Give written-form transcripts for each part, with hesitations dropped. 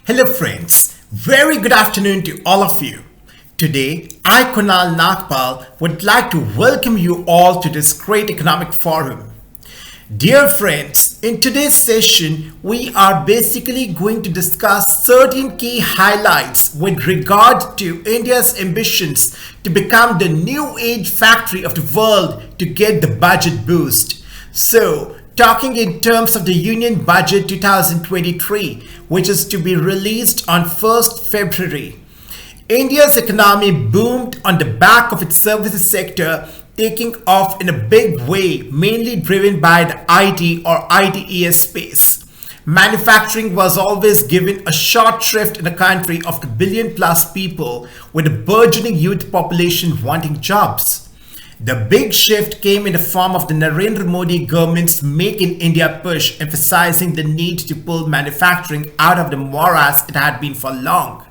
Hello friends, very good afternoon to all of you. Today, I Kunal Nagpal would like to welcome you all to this great economic forum. Dear friends, in today's session, we are basically going to discuss certain key highlights with regard to India's ambitions to become the new age factory of the world to get the budget boost. So, talking in terms of the Union Budget 2023, which is to be released on 1st February. India's economy boomed on the back of its services sector, taking off in a big way, mainly driven by the IT or ITES space. Manufacturing was always given a short shrift in a country of the billion plus people with a burgeoning youth population wanting jobs. The big shift came in the form of the Narendra Modi government's Make in India push, emphasizing the need to pull manufacturing out of the morass it had been for long.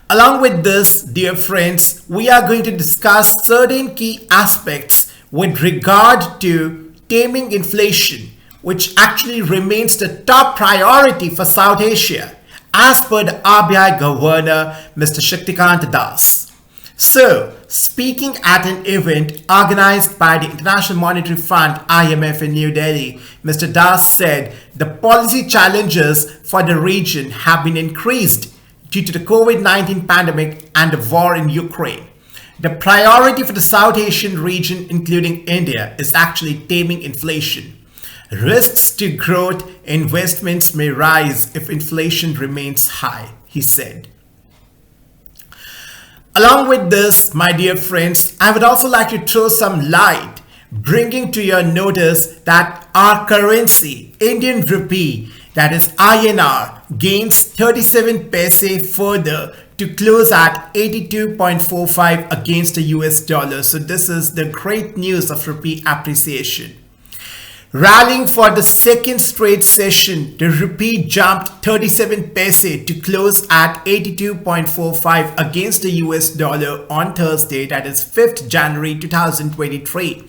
Along with this, dear friends, we are going to discuss certain key aspects with regard to taming inflation, which actually remains the top priority for South Asia, as per the RBI Governor, Mr. Expctns Das. So, speaking at an event organized by the International Monetary Fund (IMF) in New Delhi, Mr. Das said the policy challenges for the region have been increased due to the COVID-19 pandemic and the war in Ukraine. The priority for the South Asian region, including India, is actually taming inflation. Risks to growth investments may rise if inflation remains high, he said. Along with this, my dear friends, I would also like to throw some light, bringing to your notice that our currency, Indian rupee, that is INR, gains 37 paise further to close at 82.45 against the US dollar. So this is the great news of rupee appreciation. Rallying for the second straight session, the rupee jumped 37 paise to close at 82.45 against the US dollar on Thursday, that is 5th January 2023,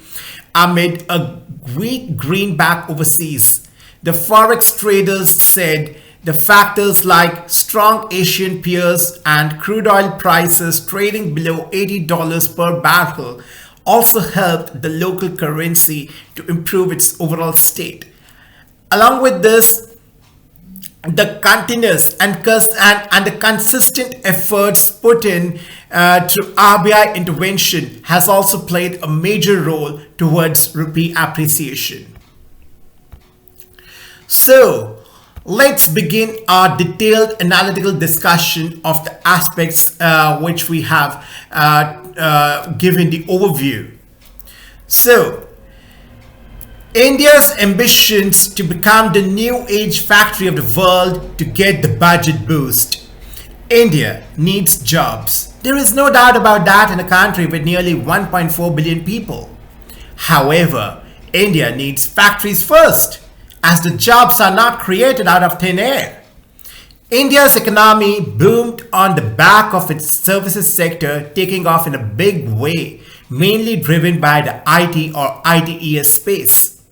amid a weak greenback overseas. The forex traders said the factors like strong Asian peers and crude oil prices trading below $80 per barrel also helped the local currency to improve its overall state. Along with this, the continuous and the consistent efforts put in through RBI intervention has also played a major role towards rupee appreciation. So, let's begin our detailed analytical discussion of the aspects which we have given the overview. So, India's ambitions to become the new age factory of the world to get the budget boost. India needs jobs. There is no doubt about that in a country with nearly 1.4 billion people. However, India needs factories first, as the jobs are not created out of thin air. India's economy boomed on the back of its services sector, taking off in a big way, mainly driven by the IT or ITES space.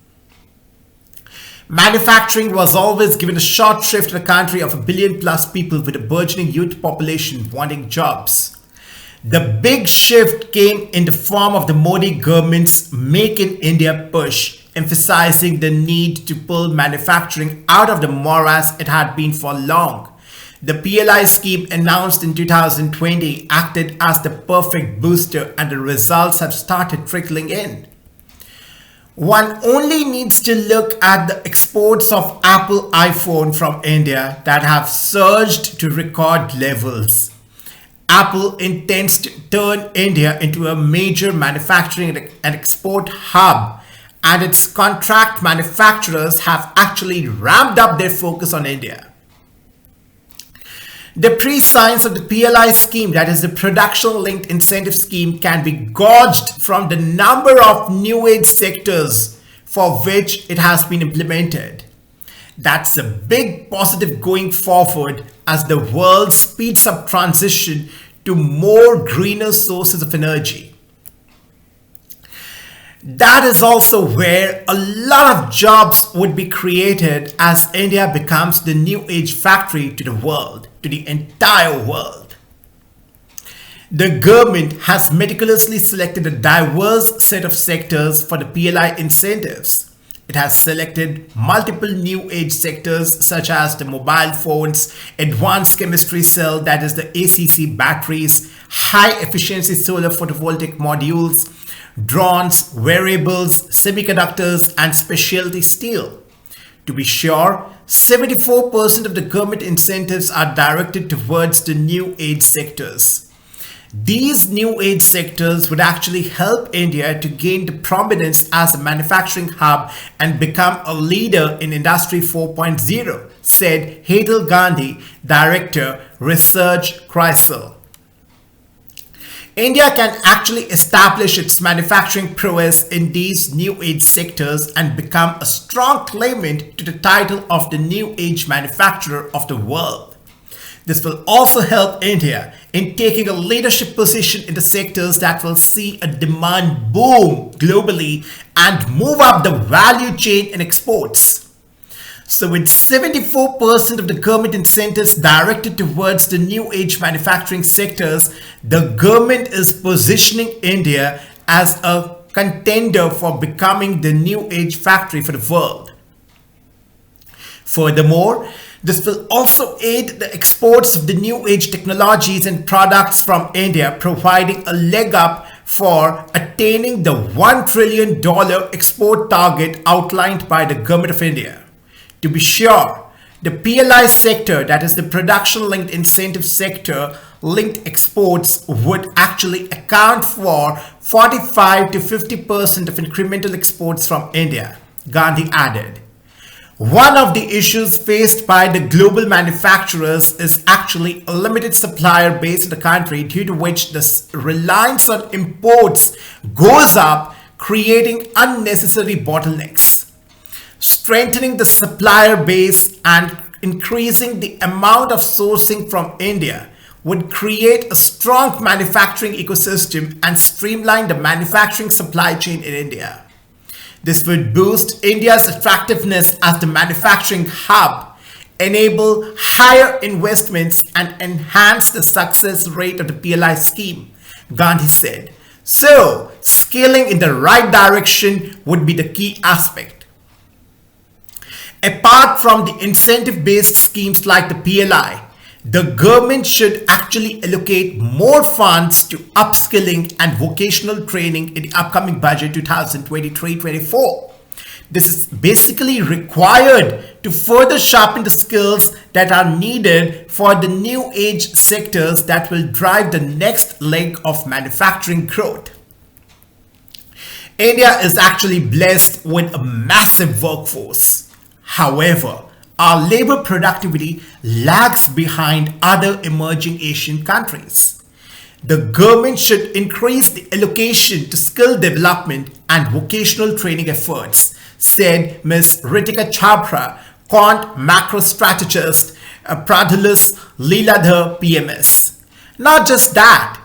Manufacturing was always given a short shrift in a country of a billion plus people with a burgeoning youth population wanting jobs. The big shift came in the form of the Modi government's Make in India push, emphasizing the need to pull manufacturing out of the morass it had been for long. The PLI scheme announced in 2020 acted as the perfect booster, and the results have started trickling in. One only needs to look at the exports of Apple iPhone from India that have surged to record levels. Apple intends to turn India into a major manufacturing and export hub, and its contract manufacturers have actually ramped up their focus on India. The pre-signs of the PLI scheme, that is the Production Linked Incentive Scheme, can be gauged from the number of new age sectors for which it has been implemented. That's a big positive going forward as the world speeds up transition to more greener sources of energy. That is also where a lot of jobs would be created as India becomes the new age factory to the world, to the entire world. The government has meticulously selected a diverse set of sectors for the PLI incentives. It has selected multiple new age sectors such as the mobile phones, advanced chemistry cell, that is the ACC batteries, high efficiency solar photovoltaic modules, drones, wearables, semiconductors, and specialty steel. To be sure, 74% of the government incentives are directed towards the new age sectors. These new age sectors would actually help India to gain the prominence as a manufacturing hub and become a leader in Industry 4.0, said Hedel Gandhi, Director, Research, CRISIL. India can actually establish its manufacturing prowess in these new age sectors and become a strong claimant to the title of the new age manufacturer of the world. This will also help India in taking a leadership position in the sectors that will see a demand boom globally and move up the value chain in exports. So with 74% of the government incentives directed towards the new age manufacturing sectors, the government is positioning India as a contender for becoming the new age factory for the world. Furthermore, this will also aid the exports of the new age technologies and products from India, providing a leg up for attaining the $1 trillion export target outlined by the Government of India. To be sure, the PLI sector, that is the production linked incentive sector, linked exports would actually account for 45 to 50% of incremental exports from India, Gandhi added. One of the issues faced by the global manufacturers is actually a limited supplier base in the country, due to which the reliance on imports goes up, creating unnecessary bottlenecks. Strengthening the supplier base and increasing the amount of sourcing from India would create a strong manufacturing ecosystem and streamline the manufacturing supply chain in India. This would boost India's attractiveness as the manufacturing hub, enable higher investments, and enhance the success rate of the PLI scheme, Gandhi said. So, scaling in the right direction would be the key aspect. Apart from the incentive-based schemes like the PLI, the government should actually allocate more funds to upskilling and vocational training in the upcoming budget 2023-24. This is basically required to further sharpen the skills that are needed for the new age sectors that will drive the next leg of manufacturing growth. India is actually blessed with a massive workforce. However, our labor productivity lags behind other emerging Asian countries. The government should increase the allocation to skill development and vocational training efforts, said Ms. Ritika Chhabra, quant macro strategist, Pradhulis Leeladhar PMS. Not just that,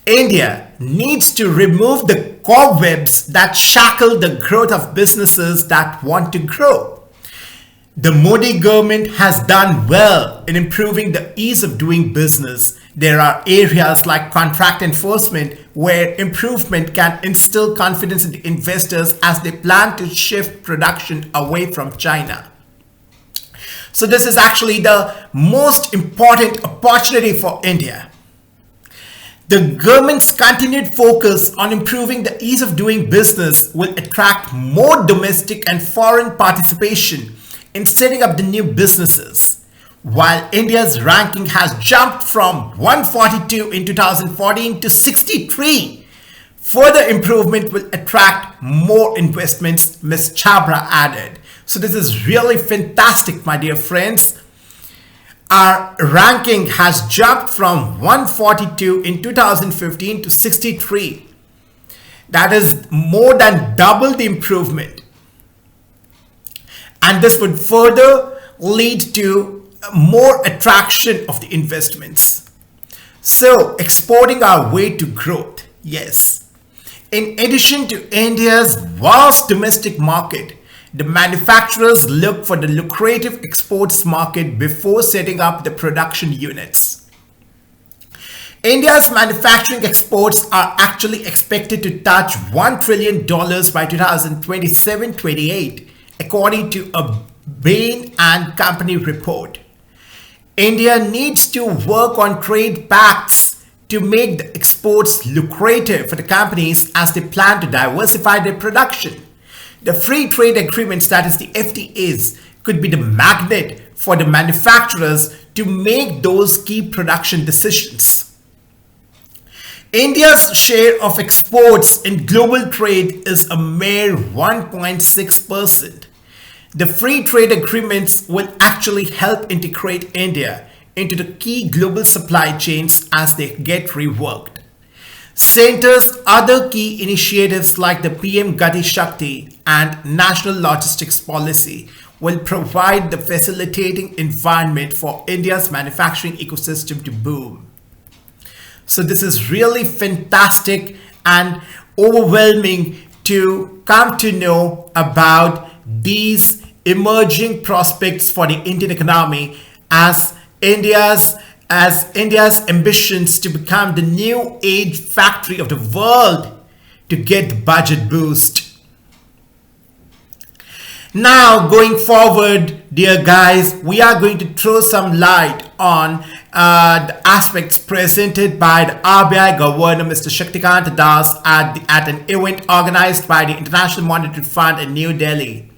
India needs to remove the cobwebs that shackle the growth of businesses that want to grow. The Modi government has done well in improving the ease of doing business. There are areas like contract enforcement where improvement can instill confidence in the investors as they plan to shift production away from China. So this is actually the most important opportunity for India. The government's continued focus on improving the ease of doing business will attract more domestic and foreign participation in setting up the new businesses. While India's ranking has jumped from 142 in 2014 to 63, further improvement will attract more investments, Ms. Chhabra added. So this is really fantastic, my dear friends. Our ranking has jumped from 142 in 2015 to 63. That is more than double the improvement. And this would further lead to more attraction of the investments. So, exporting our way to growth. Yes. In addition to India's vast domestic market, the manufacturers look for the lucrative exports market before setting up the production units. India's manufacturing exports are actually expected to touch $1 trillion by 2027-28, according to a Bain and Company report. India needs to work on trade pacts to make the exports lucrative for the companies as they plan to diversify their production. The free trade agreements, that is the FTAs, could be the magnet for the manufacturers to make those key production decisions. India's share of exports in global trade is a mere 1.6%. The free trade agreements will actually help integrate India into the key global supply chains as they get reworked. Centre's other key initiatives like the PM Gati Shakti and National Logistics Policy will provide the facilitating environment for India's manufacturing ecosystem to boom. So this is really fantastic and overwhelming to come to know about these emerging prospects for the Indian economy as India's ambitions to become the new age factory of the world to get the budget boost. Now, going forward, dear guys, we are going to throw some light on the aspects presented by the RBI Governor, Mr. Expctns Das, at an event organized by the International Monetary Fund in New Delhi.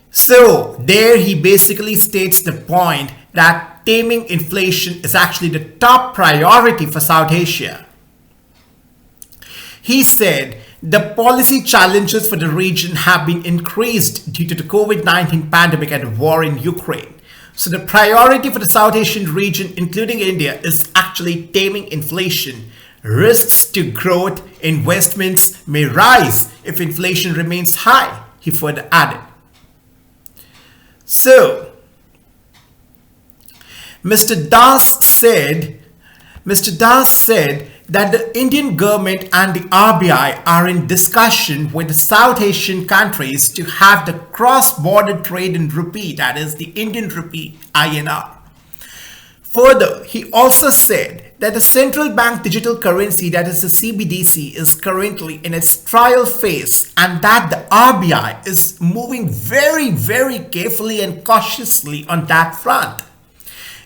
So, there he basically states the point that taming inflation is actually the top priority for South Asia. He said the policy challenges for the region have been increased due to the COVID-19 pandemic and war in Ukraine. So the priority for the South Asian region, including India, is actually taming inflation. Risks to growth investments may rise if inflation remains high, he further added. So, Mr. Das said that the Indian government and the RBI are in discussion with the South Asian countries to have the cross-border trade in rupee, that is the Indian rupee INR. Further, he also said that the central bank digital currency, that is the CBDC, is currently in its trial phase and that the RBI is moving very carefully and cautiously on that front.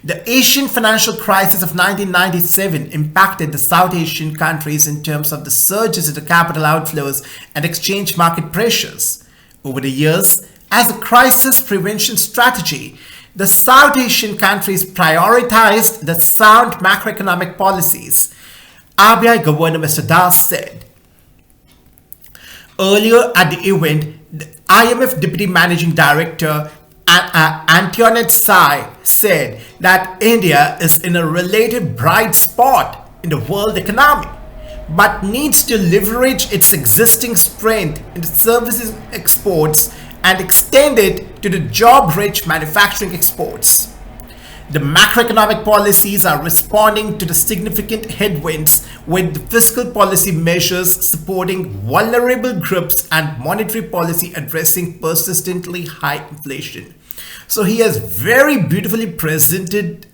The Asian financial crisis of 1997 impacted the South Asian countries in terms of the surges in the capital outflows and exchange market pressures. Over the years, as a crisis prevention strategy, the South Asian countries prioritized the sound macroeconomic policies, RBI Governor Mr. Das said. Earlier at the event, the IMF Deputy Managing Director Antoinette Tsai said that India is in a relative bright spot in the world economy, but needs to leverage its existing strength in the services exports and extend it to the job-rich manufacturing exports. The macroeconomic policies are responding to the significant headwinds with the fiscal policy measures supporting vulnerable groups and monetary policy addressing persistently high inflation. So he has very beautifully presented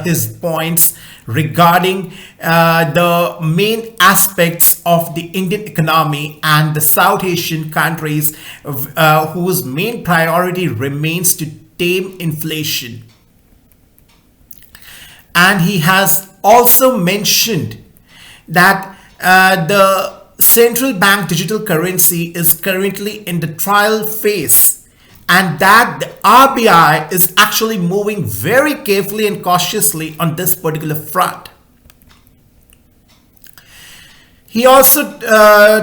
his points regarding the main aspects of the Indian economy and the South Asian countries whose main priority remains to tame inflation. And he has also mentioned that the central bank digital currency is currently in the trial phase and that the RBI is actually moving very carefully and cautiously on this particular front. He also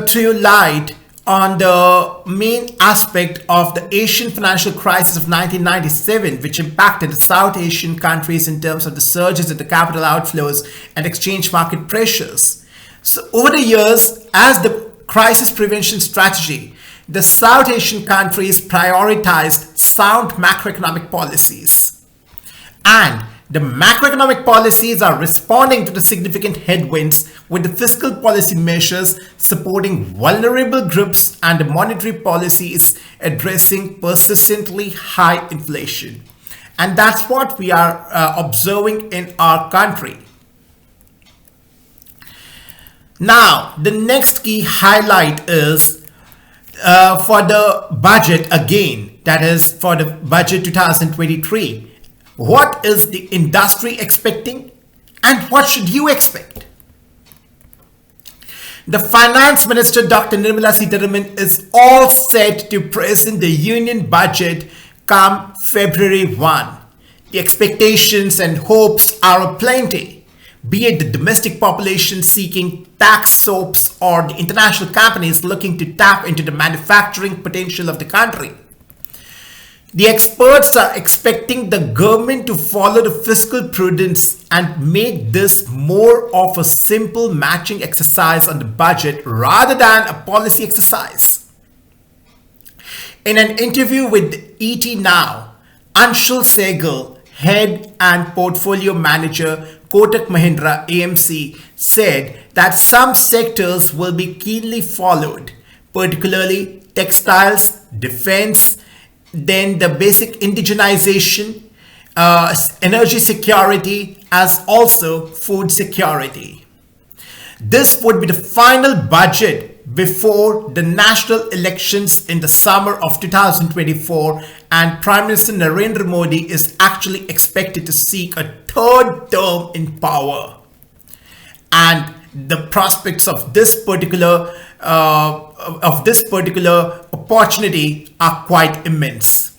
threw light on the main aspect of the Asian financial crisis of 1997, which impacted the South Asian countries in terms of the surges in the capital outflows and exchange market pressures. So over the years, as the crisis prevention strategy, the South Asian countries prioritized sound macroeconomic policies. And The macroeconomic policies are responding to the significant headwinds, with the fiscal policy measures supporting vulnerable groups and the monetary policy is addressing persistently high inflation. And that's what we are observing in our country. Now, the next key highlight is for the budget again, that is for the budget 2023. What is the industry expecting and what should you expect? The Finance Minister Dr. Nirmala Sitharaman is all set to present the union budget come February 1. The expectations and hopes are aplenty, be it the domestic population seeking tax soaps or the international companies looking to tap into the manufacturing potential of the country. The experts are expecting the government to follow the fiscal prudence and make this more of a simple matching exercise on the budget rather than a policy exercise. In an interview with ET Now, Anshul Sehgal, Head and Portfolio Manager, Kotak Mahindra AMC, said that some sectors will be keenly followed, particularly textiles, defense, then the basic indigenization, energy security, as also food security. This would be the final budget before the national elections in the summer of 2024, and Prime Minister Narendra Modi is actually expected to seek a third term in power. And the prospects of this particular opportunity are quite immense.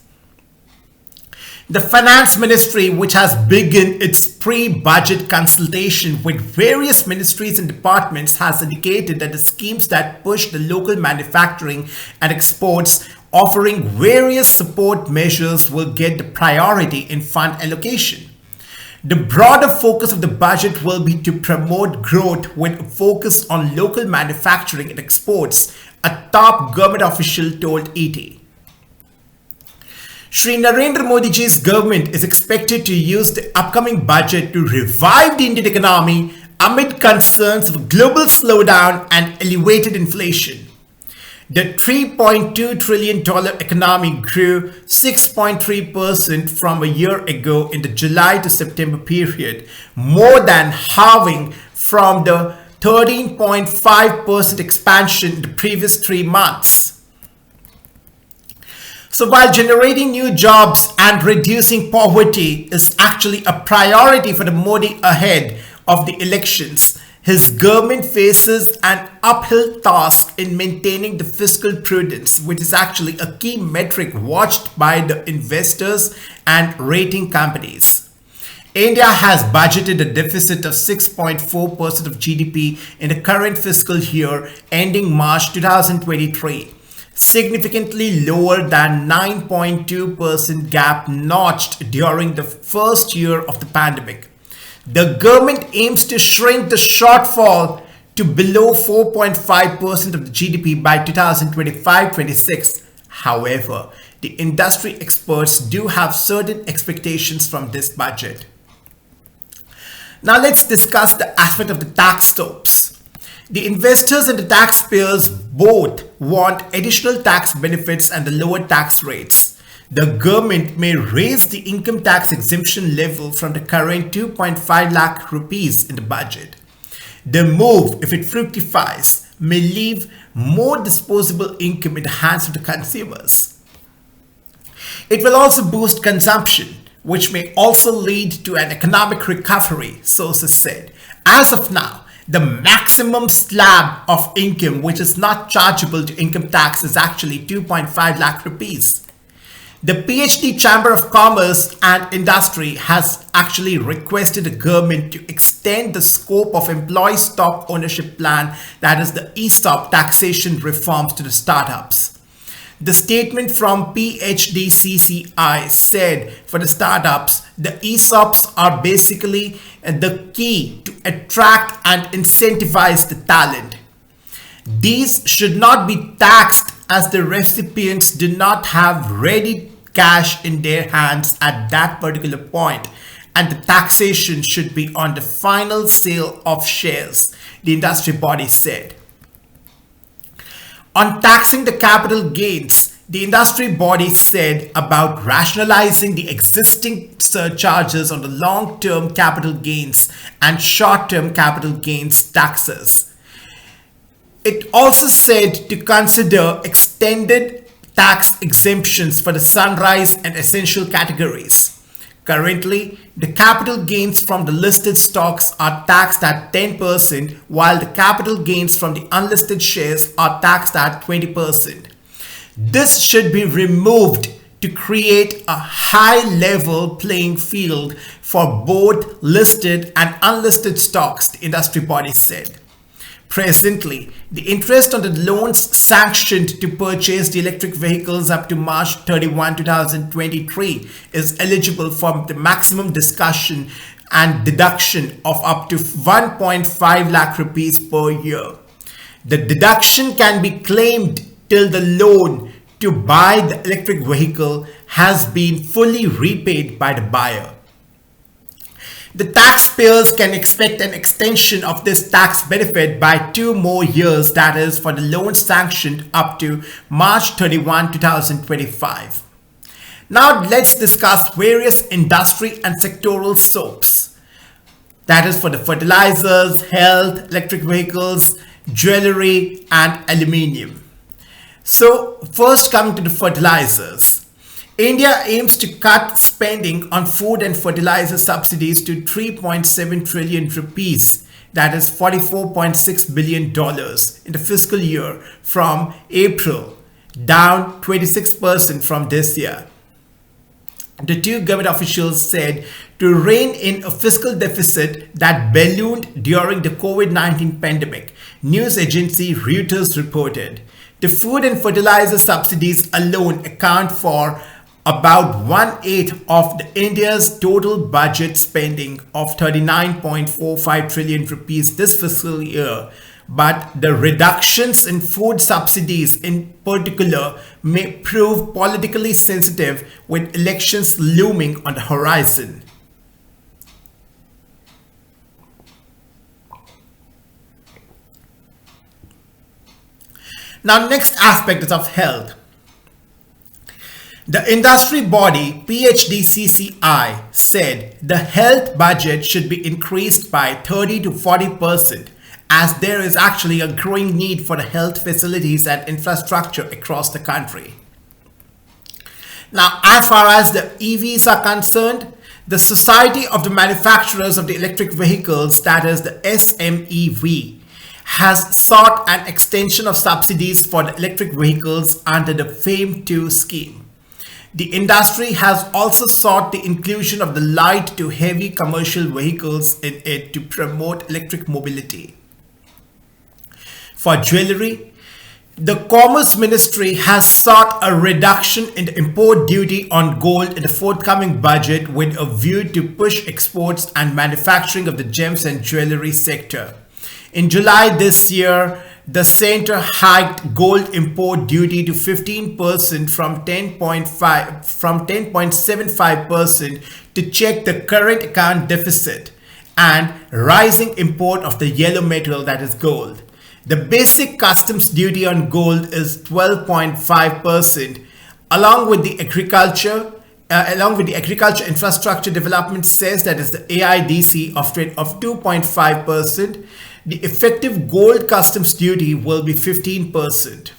The Finance Ministry, which has begun its pre-budget consultation with various ministries and departments, has indicated that the schemes that push the local manufacturing and exports, offering various support measures, will get the priority in fund allocation. The broader focus of the budget will be to promote growth with a focus on local manufacturing and exports, a top government official told ET. Shri Narendra Modi ji's government is expected to use the upcoming budget to revive the Indian economy amid concerns of a global slowdown and elevated inflation. The $3.2 trillion economy grew 6.3% from a year ago in the July to September period, more than halving from the 13.5% expansion in the previous 3 months. So while generating new jobs and reducing poverty is actually a priority for the Modi ahead of the elections, his government faces an uphill task in maintaining the fiscal prudence, which is actually a key metric watched by the investors and rating companies. India has budgeted a deficit of 6.4% of GDP in the current fiscal year ending March 2023, significantly lower than 9.2% gap notched during the first year of the pandemic. The government aims to shrink the shortfall to below 4.5% of the GDP by 2025-26. However, the industry experts do have certain expectations from this budget. Now let's discuss the aspect of the tax soaps. The investors and the taxpayers both want additional tax benefits and the lower tax rates. The government may raise the income tax exemption level from the current 2.5 lakh rupees in the budget. The move, if it fructifies, may leave more disposable income in the hands of the consumers. It will also boost consumption, which may also lead to an economic recovery, sources said. As of now, the maximum slab of income which is not chargeable to income tax is actually 2.5 lakh rupees. The PhD Chamber of Commerce and Industry has actually requested the government to extend the scope of employee stock ownership plan, that is the ESOP taxation reforms, to the startups. The statement from PHDCCI said for the startups, the ESOPs are basically the key to attract and incentivize the talent. These should not be taxed as the recipients do not have ready cash in their hands at that particular point, and the taxation should be on the final sale of shares, the industry body said. On taxing the capital gains, the industry body said about rationalizing the existing surcharges on the long-term capital gains and short-term capital gains taxes. It also said to consider extended tax exemptions for the sunrise and essential categories. Currently, the capital gains from the listed stocks are taxed at 10%, while the capital gains from the unlisted shares are taxed at 20%. This should be removed to create a high-level playing field for both listed and unlisted stocks, the industry body said. Presently, the interest on the loans sanctioned to purchase the electric vehicles up to March 31, 2023 is eligible for the maximum discussion and deduction of up to 1.5 lakh rupees per year. The deduction can be claimed till the loan to buy the electric vehicle has been fully repaid by the buyer. The taxpayers can expect an extension of this tax benefit by 2 more years, that is, for the loan sanctioned up to March 31, 2025. Now let's discuss various industry and sectoral soaps. That is for the fertilizers, health, electric vehicles, jewelry, and aluminium. So first, coming to the fertilizers. India aims to cut spending on food and fertilizer subsidies to 3.7 trillion rupees, that is $44.6 billion in the fiscal year from April, down 26% from this year. The two government officials said to rein in a fiscal deficit that ballooned during the COVID-19 pandemic, news agency Reuters reported. The food and fertilizer subsidies alone account for about 1/8 of India's total budget spending of 39.45 trillion rupees this fiscal year. But the reductions in food subsidies in particular may prove politically sensitive with elections looming on the horizon. Now, next aspect is of health. The industry body PHDCCI said the health budget should be increased by 30 to 40% as there is actually a growing need for the health facilities and infrastructure across the country. Now, as far as the EVs are concerned, the Society of the Manufacturers of the Electric Vehicles, that is the SMEV, has sought an extension of subsidies for the electric vehicles under the FAME2 scheme. The industry has also sought the inclusion of the light to heavy commercial vehicles in it to promote electric mobility. For jewelry, the Commerce Ministry has sought a reduction in the import duty on gold in the forthcoming budget with a view to push exports and manufacturing of the gems and jewelry sector. In July this year, the center hiked gold import duty to 15% from 10.75% to check the current account deficit and rising import of the yellow metal, that is gold. The basic customs duty on gold is 12.5%, along with the agriculture infrastructure development cess, that is the AIDC of 2.5%. The effective gold customs duty will be 15%.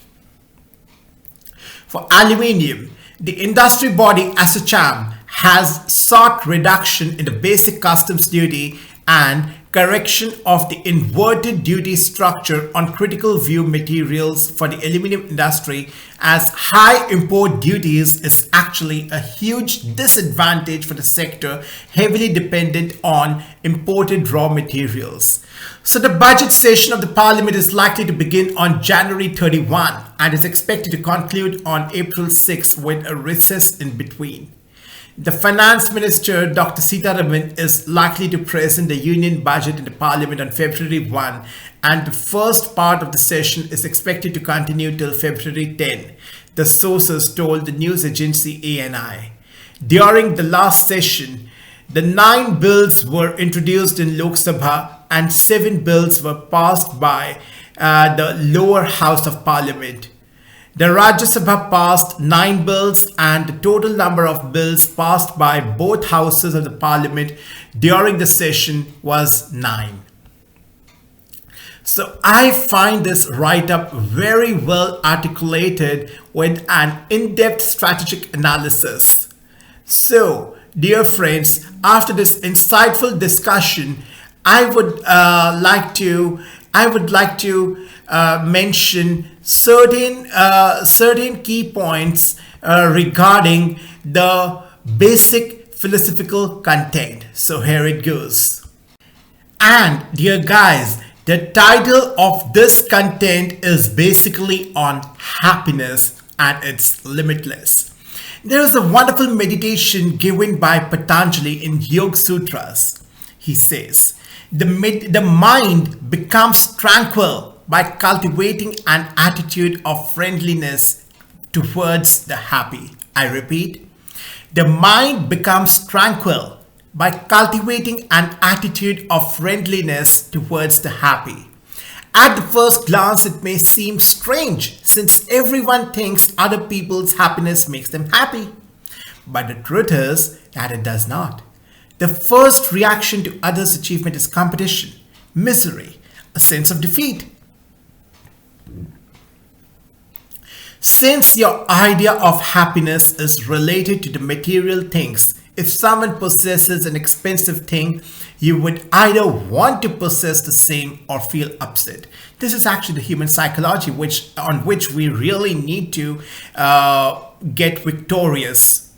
For aluminium, the industry body Expctns has sought reduction in the basic customs duty and correction of the inverted duty structure on critical view materials for the aluminum industry, as high import duties is actually a huge disadvantage for the sector heavily dependent on imported raw materials. So the budget session of the parliament is likely to begin on January 31 and is expected to conclude on April 6 with a recess in between. The Finance Minister, Dr. Sitharaman, is likely to present the Union budget in the Parliament on February 1, and the first part of the session is expected to continue till February 10, the sources told the news agency ANI. During the last session, The 9 bills were introduced in Lok Sabha and 7 bills were passed by the lower house of parliament. The Rajya Sabha passed 9 bills and the total number of bills passed by both houses of the parliament during the session was 9. So I find this write-up very well articulated with an in-depth strategic analysis. So, dear friends, after this insightful discussion, I would like to mention certain key points regarding the basic philosophical content. So here it goes. And dear guys, the title of this content is basically on happiness and it's limitless. There is a wonderful meditation given by Patanjali in Yoga Sutras. He says, the mind becomes tranquil by cultivating an attitude of friendliness towards the happy. I repeat, the mind becomes tranquil by cultivating an attitude of friendliness towards the happy. At the first glance, it may seem strange since everyone thinks other people's happiness makes them happy. But the truth is that it does not. The first reaction to others' achievement is competition, misery, a sense of defeat. Since your idea of happiness is related to the material things, if someone possesses an expensive thing, you would either want to possess the same or feel upset. This is actually the human psychology on which we really need to get victorious.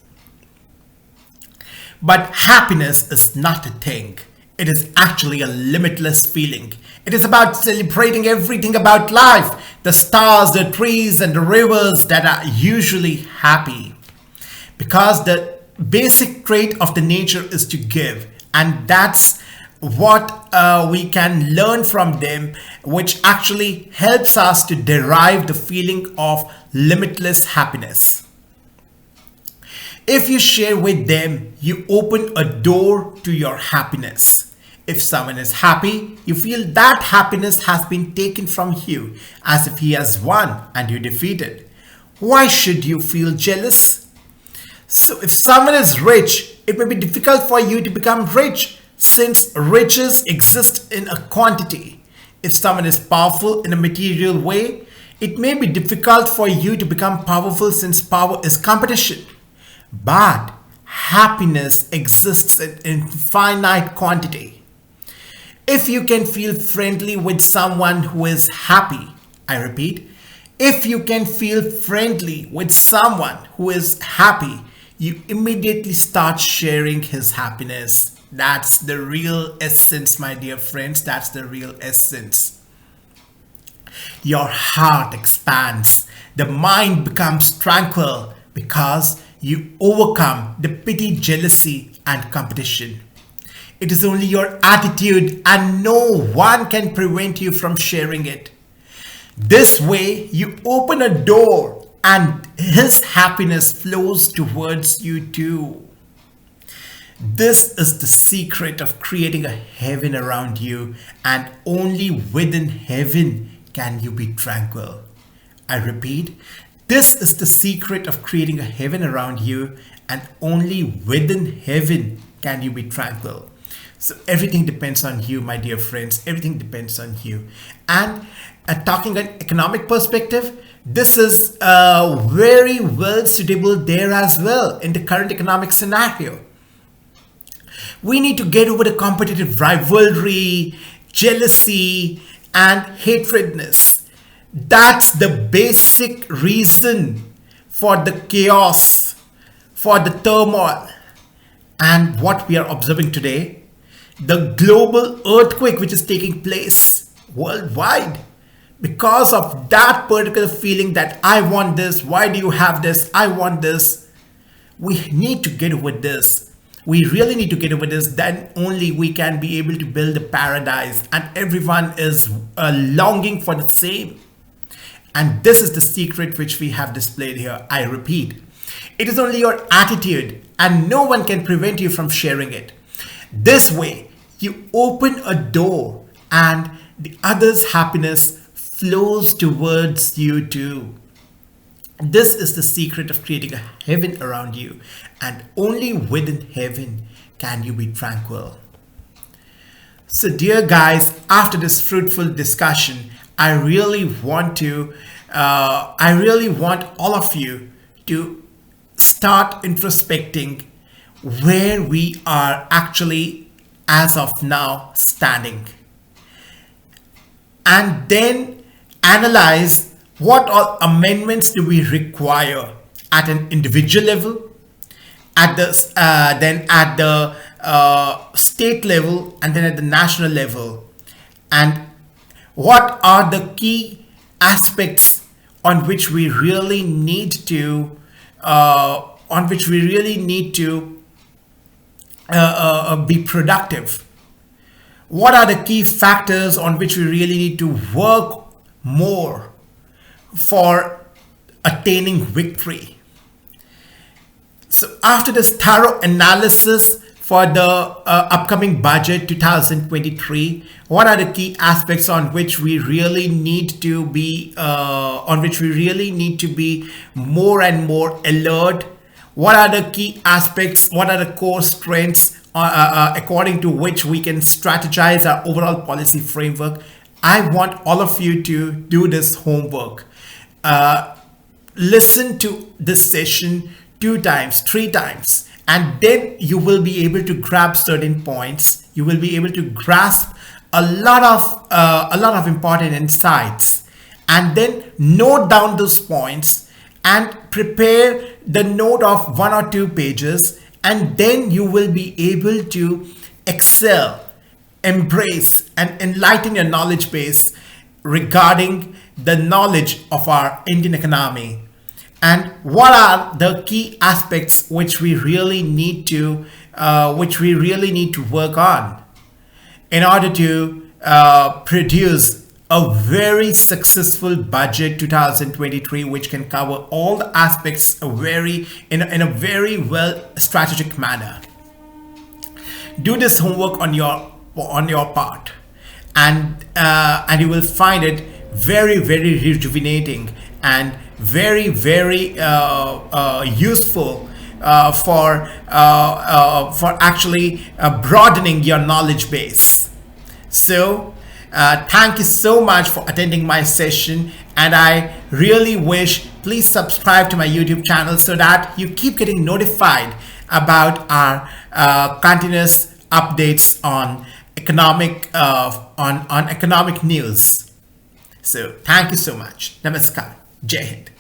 But happiness is not a thing. It is actually a limitless feeling. It is about celebrating everything about life, the stars, the trees, and the rivers that are usually happy. Because the basic trait of the nature is to give, and that's what we can learn from them, which actually helps us to derive the feeling of limitless happiness. If you share with them, you open a door to your happiness. If someone is happy, you feel that happiness has been taken from you as if he has won and you defeated. Why should you feel jealous? So if someone is rich, it may be difficult for you to become rich since riches exist in a quantity. If someone is powerful in a material way, it may be difficult for you to become powerful since power is competition. But happiness exists in infinite quantity. If you can feel friendly with someone who is happy, I repeat, if you can feel friendly with someone who is happy, you immediately start sharing his happiness. That's the real essence, my dear friends. That's the real essence. Your heart expands. The mind becomes tranquil because you overcome the pity, jealousy, and competition. It is only your attitude and no one can prevent you from sharing it. This way, you open a door and his happiness flows towards you too. This is the secret of creating a heaven around you, and only within heaven can you be tranquil. I repeat, this is the secret of creating a heaven around you, and only within heaven can you be tranquil. So everything depends on you, my dear friends. Everything depends on you. And talking an economic perspective, this is very well suitable there as well in the current economic scenario. We need to get over the competitive rivalry, jealousy, and hatredness. That's the basic reason for the chaos, for the turmoil. And what we are observing today, the global earthquake which is taking place worldwide, because of that particular feeling that I want this, why do you have this, I want this. We need to get over this. We really need to get over this. Then only we can be able to build a paradise, and everyone is longing for the same. And this is the secret which we have displayed here. I repeat, it is only your attitude and no one can prevent you from sharing it. This way, you open a door and the other's happiness flows towards you too. This is the secret of creating a heaven around you, and only within heaven can you be tranquil. So, dear guys, after this fruitful discussion, I really want all of you to start introspecting where we are actually, as of now, standing, and then analyze what all amendments do we require at an individual level, at the then at the state level, and then at the national level, and what are the key aspects on which we really need to be productive. What are the key factors on which we really need to work more for attaining victory? So after this thorough analysis for the upcoming budget 2023, what are the key aspects on which we really need to be more and more alert? What are the key aspects? What are the core strengths according to which we can strategize our overall policy framework? I want all of you to do this homework. Listen to this session 2 times, 3 times, and then you will be able to grab certain points. You will be able to grasp a lot of important insights, and then note down those points and prepare the note of 1 or 2 pages, and then you will be able to excel, embrace, and enlighten your knowledge base regarding the knowledge of our Indian economy, and what are the key aspects which we really need to work on in order to produce a very successful budget 2023, which can cover all the aspects in a very well strategic manner. Do this homework on your part, and you will find it very rejuvenating and very useful for actually broadening your knowledge base. So thank you so much for attending my session, and I really wish, please subscribe to my YouTube channel so that you keep getting notified about our continuous updates on economic news. So thank you so much. Namaskar. Jai Hind.